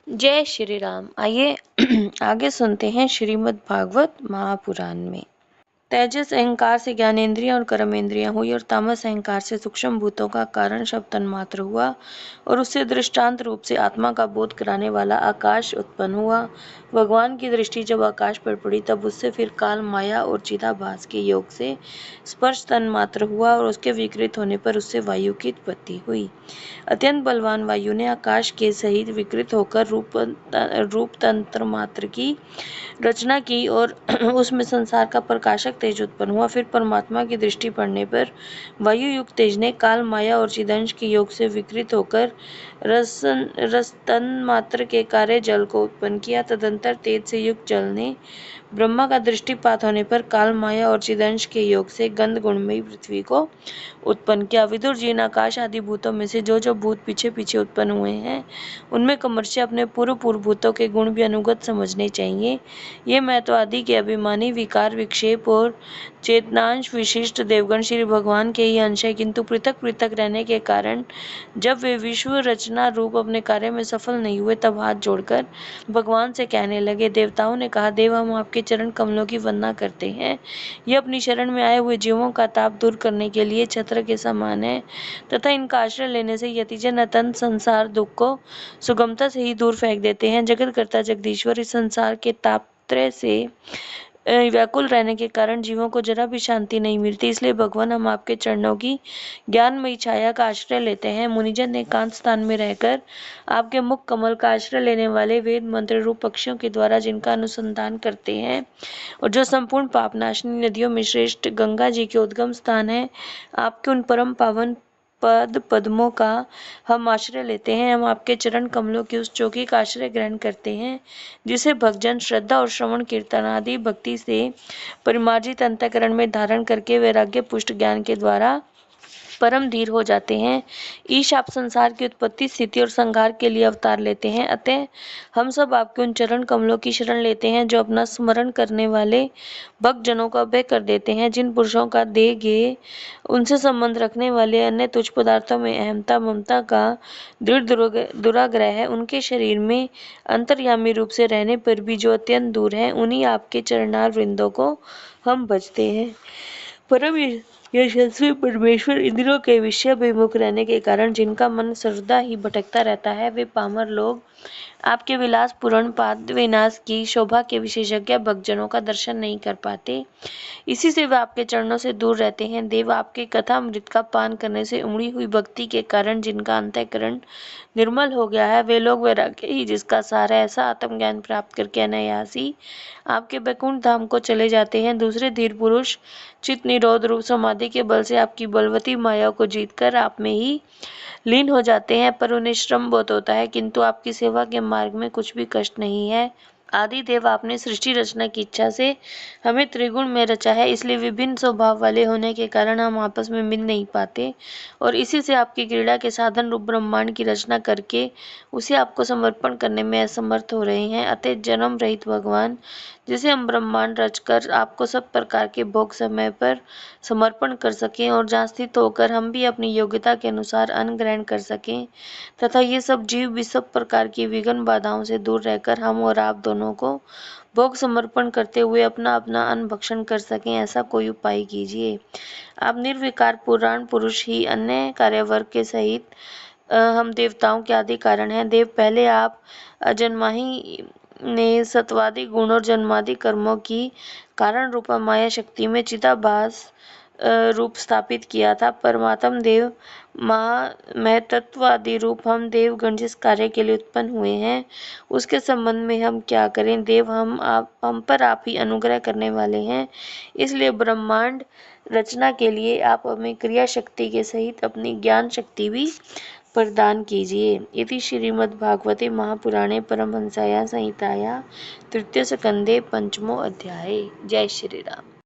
जय श्री राम। आइए आगे सुनते हैं श्रीमद् भागवत महापुराण में। तेजस अहंकार से ज्ञानेंद्रियां और कर्मेंद्रियां हुई और तामस अहंकार से सूक्ष्म भूतों का कारण शब्द तन्मात्र हुआ और उससे दृष्टांत रूप से आत्मा का बोध कराने वाला आकाश उत्पन्न हुआ। भगवान की दृष्टि जब आकाश पर पड़ी तब उससे फिर काल माया और चिदाभास के योग से स्पर्श तन्मात्र हुआ और उसके विकृत होने पर उससे वायु की उत्पत्ति हुई। अत्यंत बलवान वायु ने आकाश के सहित विकृत होकर रूप तंत्र मात्र की रचना की और उसमें संसार का प्रकाशक तेज उत्पन्न हुआ। फिर परमात्मा की दृष्टि पड़ने पर वायु युक्त तेज ने काल माया और चिदंश के योग से विकृत होकर रसतन मात्र के कार्य जल को उत्पन्न किया। तदंतर तेज से युक्त जल ने ब्रह्मा का दृष्टिपात होने पर काल माया और चिदंश के योग से गंध गुणमयी पृथ्वी को उत्पन्न किया। विदुर जी ने आकाश आदि भूतों में से जो भूत पीछे पीछे उत्पन्न हुए हैं उनमें कमर्ष्य अपने पूर्व भूतों के गुण भी अनुगत समझने चाहिए। ये महत्व आदि के अभिमानी विकार विक्षेप और चेतनांश विशिष्ट देवगण श्री भगवान के ही अंश है, किंतु पृथक पृथक रहने के कारण जब वे विश्व रचना रूप अपने कार्य में सफल नहीं हुए तब हाथ जोड़कर भगवान से कहने लगे। देवताओं ने कहा, देव हम आपके चरण कमलों की वंदना करते हैं। यह अपनी शरण में आए हुए जीवों का ताप दूर करने के लिए छत्र के समान है तथा इनका आश्रय लेने से यतिजन अतंत संसार दुख को सुगमता से ही दूर फेंक देते हैं। जगत कर्ता जगदीश्वर इस संसार के तापत्रय से व्याकुल रहने के कारण जीवों को जरा भी शांति नहीं मिलती, इसलिए भगवान हम आपके चरणों की ज्ञानमयी छाया का आश्रय लेते हैं। मुनिजन एकांत स्थान में रहकर आपके मुख कमल का आश्रय लेने वाले वेद मंत्र रूप पक्षियों के द्वारा जिनका अनुसंधान करते हैं और जो संपूर्ण पापनाशनी नदियों में श्रेष्ठ गंगा जी के उद्गम स्थान है, आपके उन परम पावन पद पद्मों का हम आश्रय लेते हैं। हम आपके चरण कमलों की उस चौकी का आश्रय ग्रहण करते हैं जिसे भक्तजन श्रद्धा और श्रवण कीर्तन आदि भक्ति से परिमार्जित अंतःकरण में धारण करके वैराग्य पुष्ट ज्ञान के द्वारा परम धीर हो जाते हैं। ईश आप संसार की उत्पत्ति स्थिति और संहार के लिए अवतार लेते हैं, अतः हम सब आपके उन चरण कमलों की शरण लेते हैं जो अपना स्मरण करने वाले भक्त जनों का अभय कर देते हैं। जिन पुरुषों का देह गेय उनसे संबंध रखने वाले अन्य तुच्छ पदार्थों में अहमता ममता का दृढ़ दुराग्रह है, उनके शरीर में अंतर्यामी रूप से रहने पर भी जो अत्यंत दूर है, उन्हीं आपके चरणार वृंदों को हम भजते हैं। परम यशस्वी परमेश्वर इंद्रियों के विषय विमुख रहने के कारण जिनका मन सर्वदा ही भटकता रहता है, वे पामर लोग आपके विलास पूर्ण पाद विनाश की शोभा के विशेषज्ञ भक्तजनों का दर्शन नहीं कर पाते। इसी से वे आपके चरणों से दूर रहते हैं। देव आपके कथामृत का पान करने से उमड़ी हुई भक्ति के कारण जिनका अंतःकरण निर्मल हो गया है, वे लोग वैराग्य ही जिसका सार है, ऐसा आत्मज्ञान प्राप्त करके अनायास ही आपके बैकुंठ धाम को चले जाते हैं। दूसरे धीर पुरुष चित्त निरोध रूप समाधि के बल से आपकी बलवती माया को जीतकर आप में ही लीन हो जाते हैं, पर उन्हें श्रम बहुत होता है, किंतु आपकी सेवा के मार्ग में कुछ भी कष्ट नहीं है। आदि देव आपने सृष्टि रचना की इच्छा से हमें त्रिगुण में रचा है, इसलिए विभिन्न स्वभाव वाले होने के कारण हम आपस में मिल नहीं पाते और इसी से आपकी क्रीड़ा के साधन रूप ब्रह्मांड की रचना करके उसे आपको समर्पण करने में असमर्थ हो रहे हैं। अतः जन्म रहित भगवान जिसे हम ब्रह्मांड रचकर आपको सब प्रकार के भोग समय पर समर्पण कर सकें और जहाँ स्थित होकर हम भी अपनी योग्यता के अनुसार अन्न ग्रहण कर सकें तथा ये सब जीव भी सब प्रकार की विघ्न बाधाओं से दूर रहकर हम और आप दोनों को भोग समर्पण करते हुए अपना अपना अन्न भक्षण कर सकें, ऐसा कोई उपाय कीजिए। आप निर्विकार पुराण पुरुष ही अन्य कार्यवर्ग के सहित हम देवताओं के आदि कारण हैं। देव पहले आप अजन्माही ने सत्वादि गुण और जन्मादि कर्मों की कारण रूपा माया शक्ति में चिदाभास रूप स्थापित किया था। परमात्म देव महतत्वादि रूप हम देवगण जिस कार्य के लिए उत्पन्न हुए हैं उसके संबंध में हम क्या करें। देव हम पर आप ही अनुग्रह करने वाले हैं, इसलिए ब्रह्मांड रचना के लिए आप हमें क्रिया शक्ति के सहित अपनी ज्ञान शक्ति भी प्रदान कीजिए। इति श्रीमद्भागवते महापुराणे परमहंसायां संहितायां तृतीय स्कंदे पंचमो अध्याय। जय श्री राम।